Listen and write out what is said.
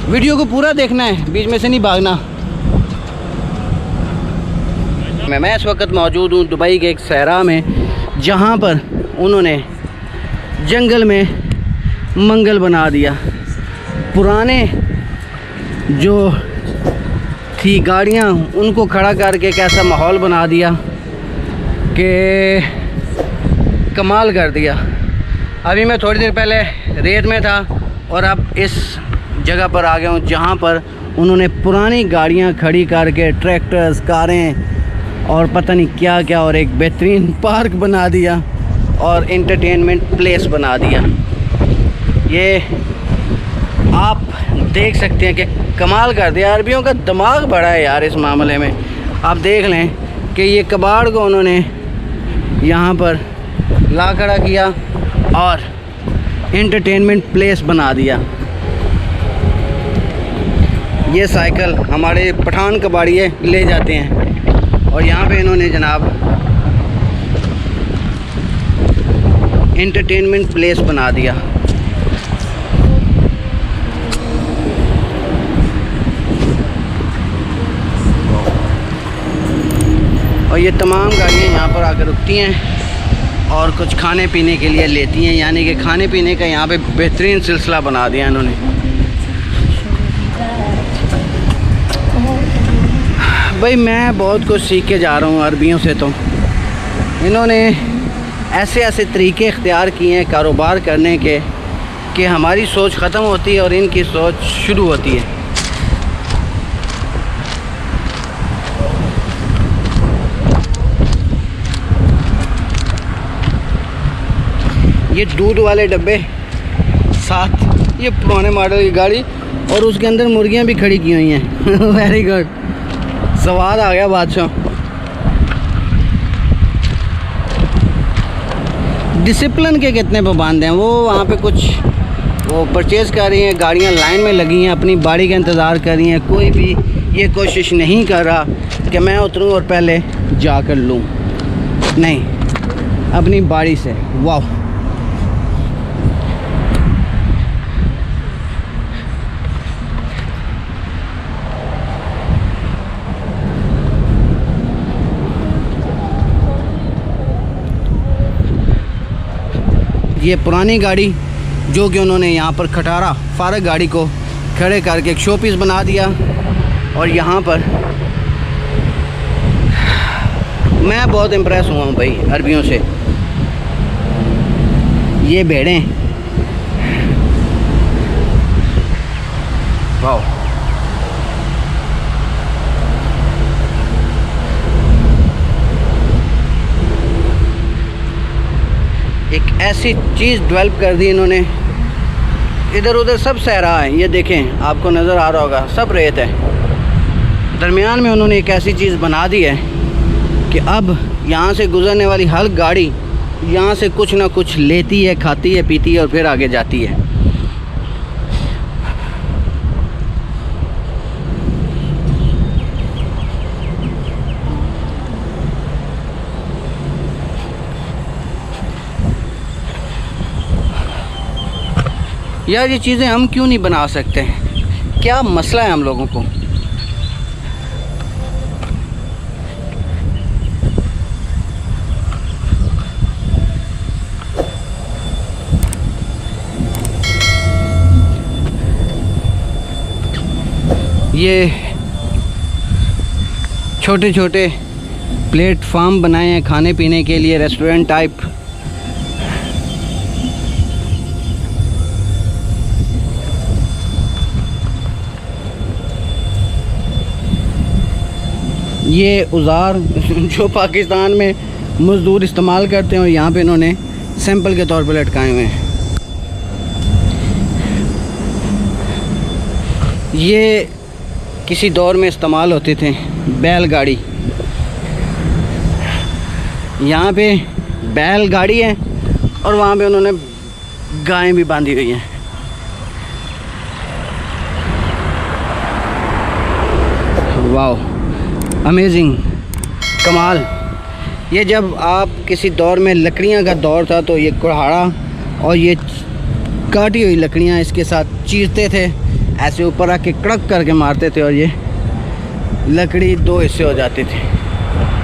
Video को पूरा देखना है, बीच में से नहीं भागना। मैं इस वक्त मौजूद हूँ दुबई के एक सहरा में, जहाँ पर उन्होंने जंगल में मंगल बना दिया। पुराने जो थी गाड़ियाँ उनको खड़ा करके एक ऐसा माहौल बना दिया कि कमाल कर दिया। अभी मैं थोड़ी देर पहले रेत में था और अब इस जगह पर आ गया हूँ जहाँ पर उन्होंने पुरानी गाड़ियाँ खड़ी करके ट्रैक्टर्स, कारें और पता नहीं क्या क्या, और एक बेहतरीन पार्क बना दिया और एंटरटेनमेंट प्लेस बना दिया। ये आप देख सकते हैं कि कमाल कर दिया। अरबियों का दिमाग बड़ा है यार इस मामले में। आप देख लें कि ये कबाड़ को उन्होंने यहाँ पर ला खड़ा किया और एंटरटेनमेंट प्लेस बना दिया। ये साइकिल हमारे पठान कबाड़िए ले जाते हैं और यहाँ पे इन्होंने जनाब एंटरटेनमेंट प्लेस बना दिया। और ये तमाम गाड़ियाँ यहाँ पर आकर रुकती हैं और कुछ खाने पीने के लिए लेती हैं, यानी कि खाने पीने का यहाँ पे बेहतरीन सिलसिला बना दिया इन्होंने। भाई मैं बहुत कुछ सीख के जा रहा हूँ अरबियों से। तो इन्होंने ऐसे ऐसे तरीके इख्तियार किए हैं कारोबार करने के कि हमारी सोच ख़त्म होती है और इनकी सोच शुरू होती है। ये दूध वाले डब्बे, साथ ये पुराने मॉडल की गाड़ी और उसके अंदर मुर्गियां भी खड़ी की हुई हैं। वेरी गुड, स्वाद आ गया बादशाह। डिसिप्लिन के कितने पाबंद हैं वो। वहाँ पे कुछ वो परचेज़ कर रही हैं, गाड़ियाँ लाइन में लगी हैं, अपनी बारी का इंतज़ार कर रही हैं। कोई भी ये कोशिश नहीं कर रहा कि मैं उतरूँ और पहले जाकर लूँ, नहीं, अपनी बारी से। वाह, ये पुरानी गाड़ी जो कि उन्होंने यहाँ पर खटारा फारग गाड़ी को खड़े करके एक शो पीस बना दिया। और यहाँ पर मैं बहुत इम्प्रेस हुआ हूँ भाई अरबियों से। ये भेड़ें, वाह, एक ऐसी चीज़ डेवलप कर दी इन्होंने। इधर उधर सब सहरा है, ये देखें, आपको नज़र आ रहा होगा, सब रेत है। दरमियान में उन्होंने एक ऐसी चीज़ बना दी है कि अब यहाँ से गुज़रने वाली हर गाड़ी यहाँ से कुछ ना कुछ लेती है, खाती है, पीती है और फिर आगे जाती है। यार ये चीज़ें हम क्यों नहीं बना सकते? क्या मसला है हम लोगों को? ये छोटे छोटे प्लेटफार्म बनाए हैं खाने पीने के लिए, रेस्टोरेंट टाइप। ये औज़ार जो पाकिस्तान में मज़दूर इस्तेमाल करते हैं और यहाँ पे इन्होंने सैंपल के तौर पर लटकाए हुए हैं। ये किसी दौर में इस्तेमाल होते थे बैलगाड़ी। यहाँ पे बैलगाड़ी है और वहाँ पे उन्होंने गायें भी बांधी हुई हैं। वाह, अमेजिंग, कमाल। ये जब आप किसी दौर में लकड़ियाँ का दौर था तो ये कुल्हाड़ा और ये काटी हुई लकड़ियाँ इसके साथ चीरते थे, ऐसे ऊपर आके कड़क करके मारते थे और ये लकड़ी 2 हिस्से हो जाती थी।